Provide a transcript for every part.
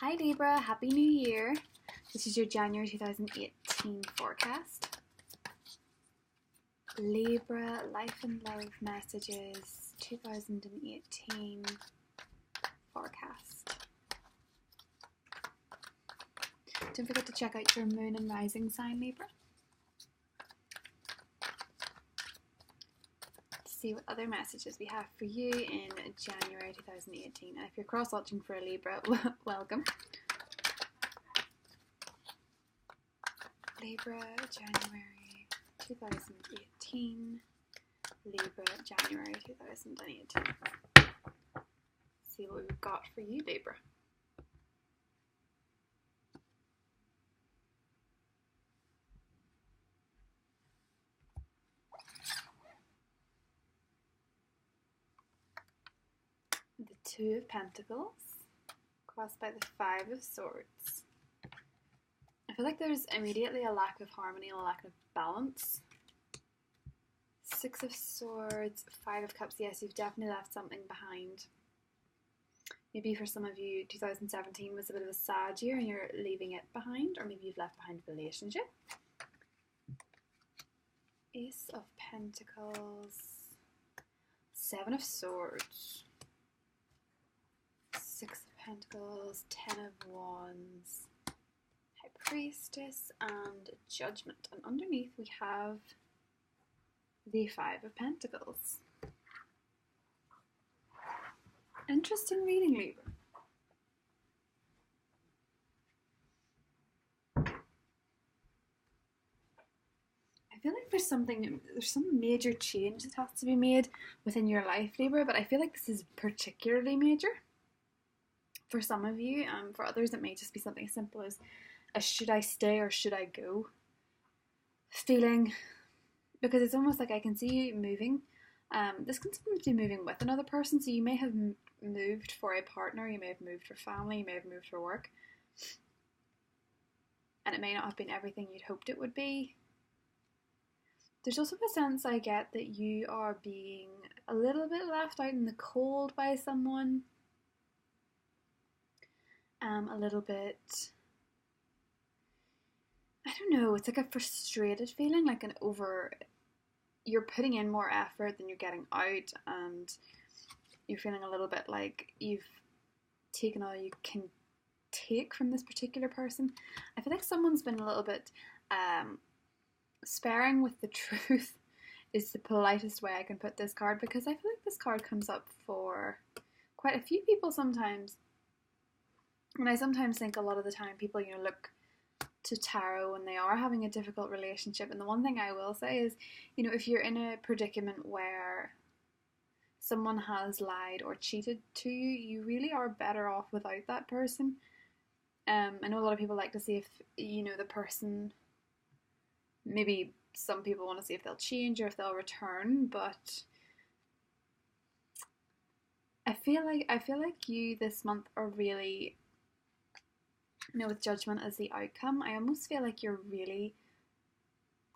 Hi Libra, Happy New Year. This is your January 2018 forecast. Libra, Life and Love Messages 2018 forecast. Don't forget to check out your moon and rising sign, Libra. See what other messages we have for you in January 2018. And if you're cross-watching for a Libra, welcome. Libra, January 2018. Libra, January 2018. See what we've got for you, Libra. The Two of Pentacles, crossed by the Five of Swords. I feel like there's immediately a lack of harmony and a lack of balance. Six of Swords, Five of Cups. Yes, you've definitely left something behind. Maybe for some of you, 2017 was a bit of a sad year and you're leaving it behind, or maybe you've left behind a relationship. Ace of Pentacles, Seven of Swords. Six of Pentacles, Ten of Wands, High Priestess, and Judgment. And underneath we have the Five of Pentacles. Interesting reading, Libra. I feel like there's some major change that has to be made within your life, Libra, but I feel like this is particularly major. For some of you, for others it may just be something as simple as a should I stay or should I go feeling, because it's almost like I can see you moving. This can sometimes be moving with another person, so you may have moved for a partner, you may have moved for family, you may have moved for work, and it may not have been everything you'd hoped it would be. There's also a sense I get that you are being a little bit left out in the cold by someone. A little bit, I don't know, it's like a frustrated feeling, like you're putting in more effort than you're getting out, and you're feeling a little bit like you've taken all you can take from this particular person. I feel like someone's been a little bit sparing with the truth is the politest way I can put this card, because I feel like this card comes up for quite a few people sometimes. And I sometimes think a lot of the time people, look to tarot when they are having a difficult relationship. And the one thing I will say is, if you're in a predicament where someone has lied or cheated to you, you really are better off without that person. I know a lot of people like to see if, the person, maybe some people want to see if they'll change or if they'll return, but I feel like you this month are really, with Judgment as the outcome, I almost feel like you're really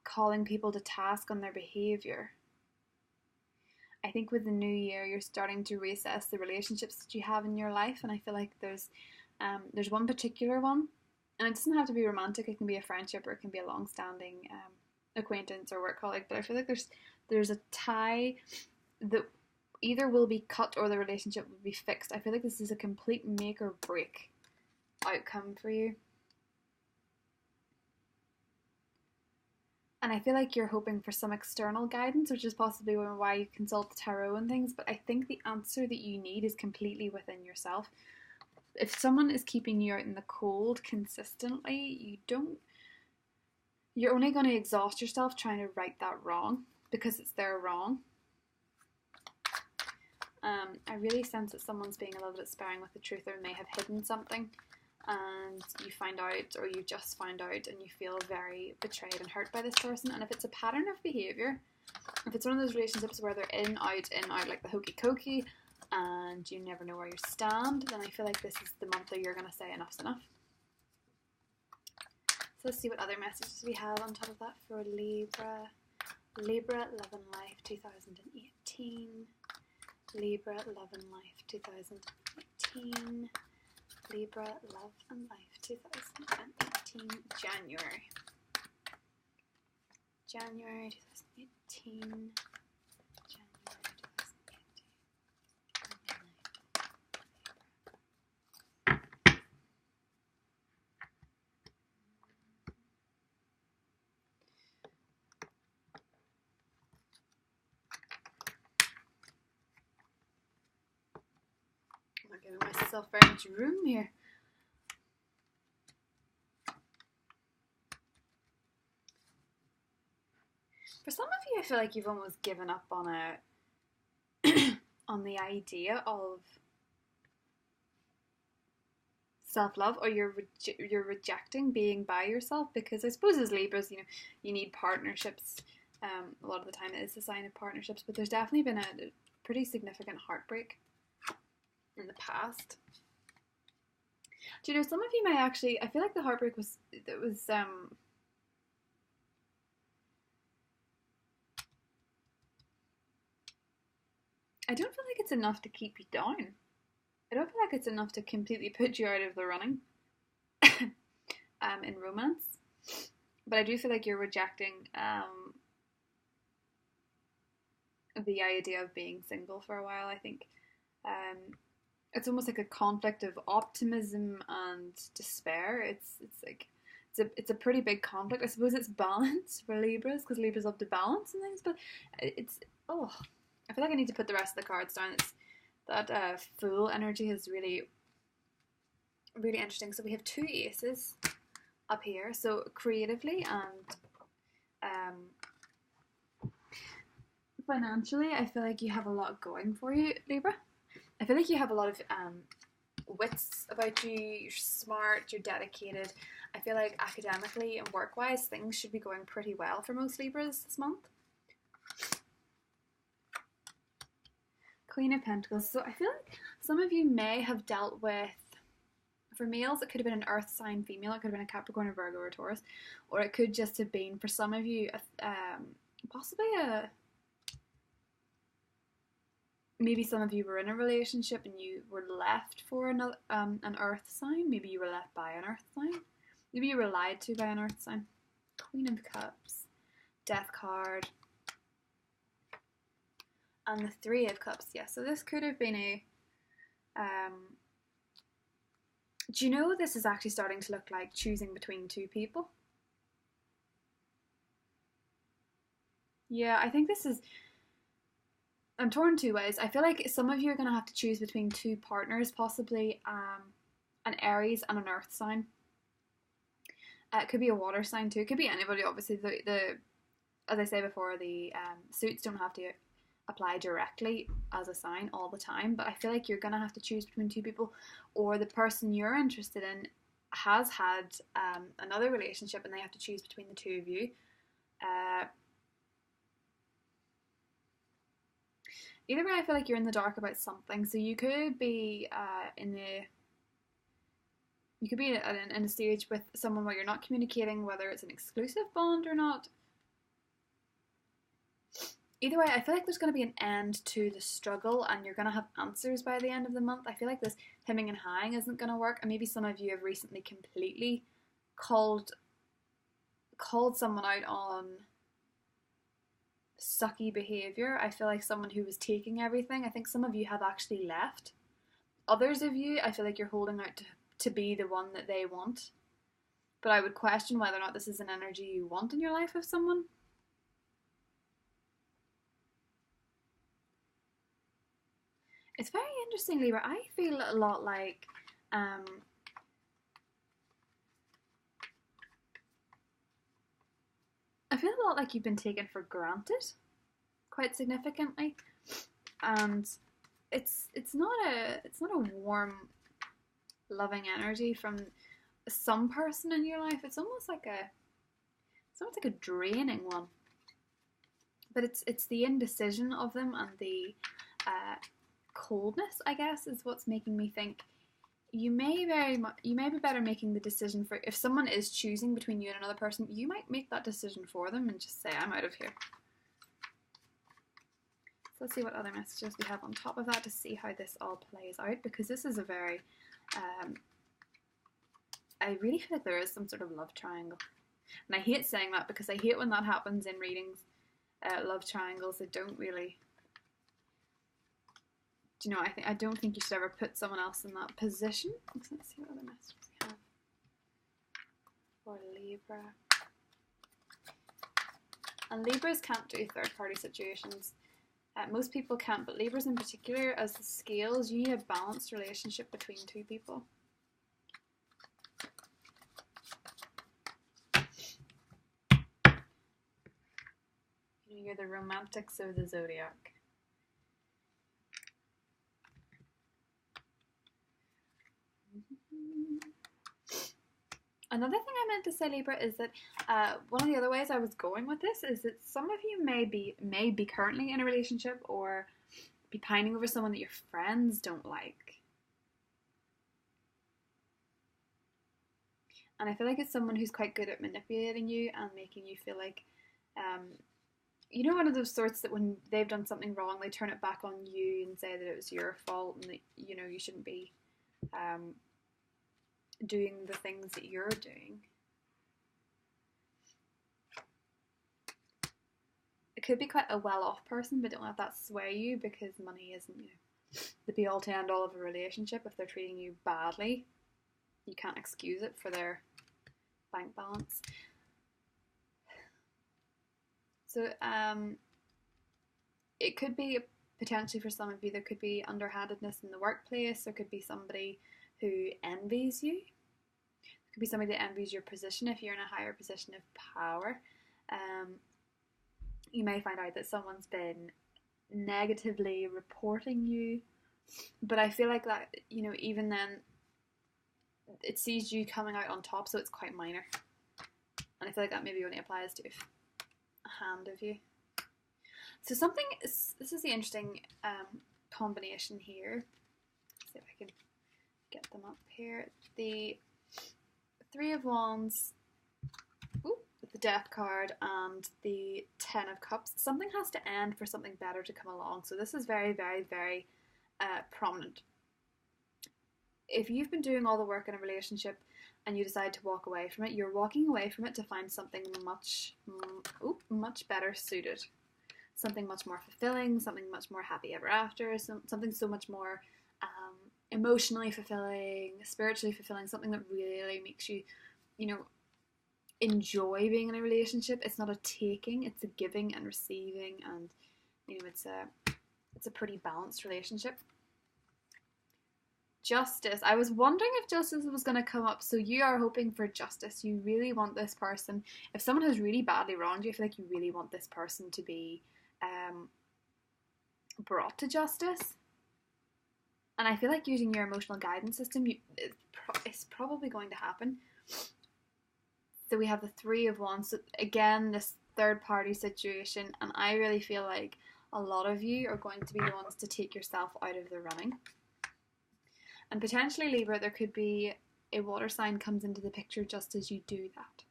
calling people to task on their behaviour. I think with the new year, you're starting to reassess the relationships that you have in your life, and I feel like there's one particular one, and it doesn't have to be romantic. It can be a friendship, or it can be a long-standing acquaintance or work colleague. But I feel like there's a tie that either will be cut or the relationship will be fixed. I feel like this is a complete make or break outcome for you. And I feel like you're hoping for some external guidance, which is possibly why you consult the tarot and things, but I think the answer that you need is completely within yourself. If someone is keeping you out in the cold consistently, you're only going to exhaust yourself trying to right that wrong, because it's their wrong. I really sense that someone's being a little bit sparing with the truth, or may have hidden something, and you find out, or you just find out, and you feel very betrayed and hurt by this person. And if it's a pattern of behaviour, if it's one of those relationships where they're in, out, like the hokey cokey, and you never know where you stand, then I feel like this is the month that you're going to say enough's enough. So let's see what other messages we have on top of that for Libra. Libra, Love and Life 2018. Libra, Love and Life 2018. Libra, love and life, 2018, January. January 2018. January 2018. I'm not giving myself very much room here. For some of you, I feel like you've almost given up on on the idea of self-love, or you're rejecting being by yourself, because I suppose as Libras, you need partnerships. A lot of the time it is a sign of partnerships, but there's definitely been a pretty significant heartbreak in the past. Do you know, some of you may actually, I feel like the heartbreak was I don't feel like it's enough to keep you down. I don't feel like it's enough to completely put you out of the running in romance. But I do feel like you're rejecting the idea of being single for a while. I think it's almost like a conflict of optimism and despair. It's a pretty big conflict. I suppose it's balance for Libras, because Libras love to balance and things, but I feel like I need to put the rest of the cards down. That Fool energy is really, really interesting. So we have 2 aces up here. So creatively and financially, I feel like you have a lot going for you, Libra. I feel like you have a lot of wits about you. You're smart, you're dedicated. I feel like academically and work-wise, things should be going pretty well for most Libras this month. Queen of Pentacles. So I feel like some of you may have dealt with, for males, it could have been an earth sign female, it could have been a Capricorn, a Virgo, or a Taurus, or it could just have been, for some of you, possibly maybe some of you were in a relationship and you were left for an earth sign. Maybe you were left by an earth sign. Maybe you were lied to by an earth sign. Queen of Cups, Death card, and the 3 of Cups. Yeah, so this could have been a do you know this is actually starting to look like choosing between 2 people? Yeah, I think this is, I'm torn 2 ways. I feel like some of you are going to have to choose between 2 partners, possibly an Aries and an earth sign. It could be a water sign too. It could be anybody, obviously. The as I say before, the suits don't have to apply directly as a sign all the time, but I feel like you're going to have to choose between 2 people, or the person you're interested in has had another relationship and they have to choose between the 2 of you. Either way, I feel like you're in the dark about something. So you could be in a stage with someone where you're not communicating whether it's an exclusive bond or not. Either way, I feel like there's going to be an end to the struggle and you're going to have answers by the end of the month. I feel like this hemming and hawing isn't going to work, and maybe some of you have recently completely called someone out on sucky behaviour. I feel like someone who was taking everything. I think some of you have actually left. Others of you, I feel like you're holding out to be the one that they want. But I would question whether or not this is an energy you want in your life of someone. It's very interesting, Libra. I feel a lot like I feel a lot like you've been taken for granted quite significantly, and it's not a warm, loving energy from some person in your life. It's almost like a draining one. But it's the indecision of them and the coldness, I guess, is what's making me think you may be better making the decision for, if someone is choosing between you and another person, you might make that decision for them and just say, I'm out of here. So let's see what other messages we have on top of that to see how this all plays out, because this is a very I really feel like there is some sort of love triangle. And I hate saying that because I hate when that happens in readings. Love triangles, I don't really... Do you know, I don't think you should ever put someone else in that position. Let's see what other messages we have for Libra. And Libras can't do third party situations. Most people can't, but Libras in particular, as the scales, you need a balanced relationship between two people. You're the romantics of the zodiac. Another thing I meant to say, Libra, is that one of the other ways I was going with this is that some of you may be currently in a relationship or be pining over someone that your friends don't like. And I feel like it's someone who's quite good at manipulating you and making you feel like, you know, one of those sorts that when they've done something wrong, they turn it back on you and say that it was your fault and that, you know, you shouldn't be doing the things that you're doing. It could be quite a well-off person, but don't let that sway you, because money isn't, you know, the be-all to end-all of a relationship. If they're treating you badly, you can't excuse it for their bank balance. So it could be potentially for some of you, there could be underhandedness in the workplace. There could be somebody who envies you. There could be somebody that envies your position if you're in a higher position of power. You may find out that someone's been negatively reporting you, but I feel like that, you know, even then it sees you coming out on top, so it's quite minor. And I feel like that maybe only applies to a hand of you. So this is the interesting combination here. Let's see if I can get them up here. The Three of Wands, with the Death card, and the Ten of Cups. Something has to end for something better to come along. So this is very, very, very prominent. If you've been doing all the work in a relationship and you decide to walk away from it, you're walking away from it to find something much better suited. Something much more fulfilling, something much more happy ever after, something so much more emotionally fulfilling, spiritually fulfilling, something that really makes you, you know, enjoy being in a relationship. It's not a taking, it's a giving and receiving, and, you know, it's a pretty balanced relationship. Justice. I was wondering if justice was going to come up. So you are hoping for justice. You really want this person, if someone has really badly wronged you, I feel like you really want this person to be brought to justice. And I feel like using your emotional guidance system, it's probably going to happen. So we have the Three of Wands. So again, this third party situation, and I really feel like a lot of you are going to be the ones to take yourself out of the running. And potentially, Libra, there could be a water sign comes into the picture just as you do that.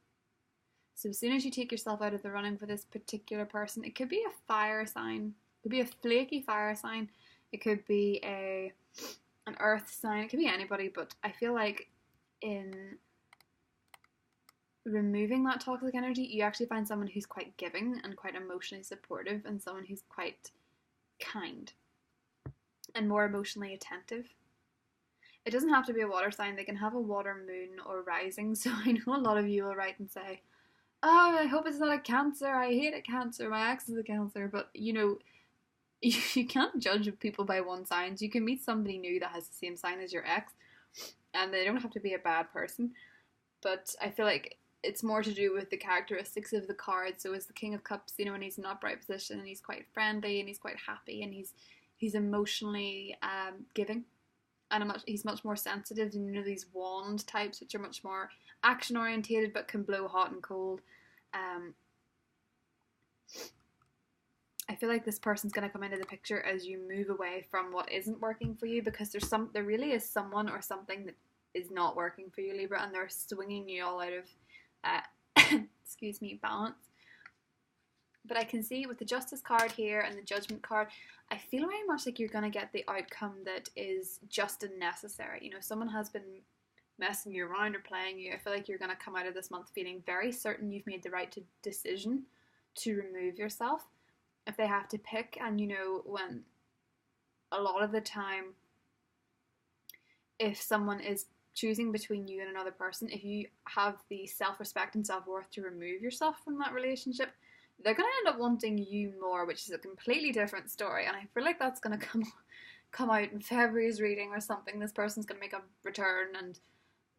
So as soon as you take yourself out of the running for this particular person, it could be a fire sign. It could be a flaky fire sign. It could be an earth sign. It could be anybody, but I feel like in removing that toxic energy, you actually find someone who's quite giving and quite emotionally supportive, and someone who's quite kind and more emotionally attentive. It doesn't have to be a water sign. They can have a water, moon, or rising. So I know a lot of you will write and say, oh, I hope it's not a Cancer. I hate a Cancer. My ex is a Cancer. But, you know, you can't judge people by one sign. You can meet somebody new that has the same sign as your ex, and they don't have to be a bad person. But I feel like it's more to do with the characteristics of the card. So as the King of Cups, you know, when he's in an upright position and he's quite friendly and he's quite happy and he's emotionally giving. And he's much more sensitive than, you know, these wand types, which are much more action orientated but can blow hot and cold. I feel like this person's going to come into the picture as you move away from what isn't working for you, because there really is someone or something that is not working for you, Libra, and they're swinging you all out of balance. But I can see with the Justice card here and the Judgment card, I feel very much like you're going to get the outcome that is just and necessary. You know, someone has been messing you around or playing you. I feel like you're going to come out of this month feeling very certain you've made the right decision to remove yourself. If they have to pick, and you know, when a lot of the time, if someone is choosing between you and another person, if you have the self-respect and self-worth to remove yourself from that relationship, they're going to end up wanting you more, which is a completely different story. And I feel like that's going to come out in February's reading or something. This person's going to make a return and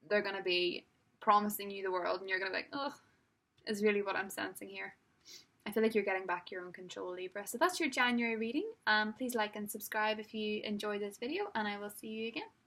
they're going to be promising you the world, and you're going to be like, ugh, is really what I'm sensing here. I feel like you're getting back your own control, Libra. So that's your January reading. Please like and subscribe if you enjoyed this video, and I will see you again.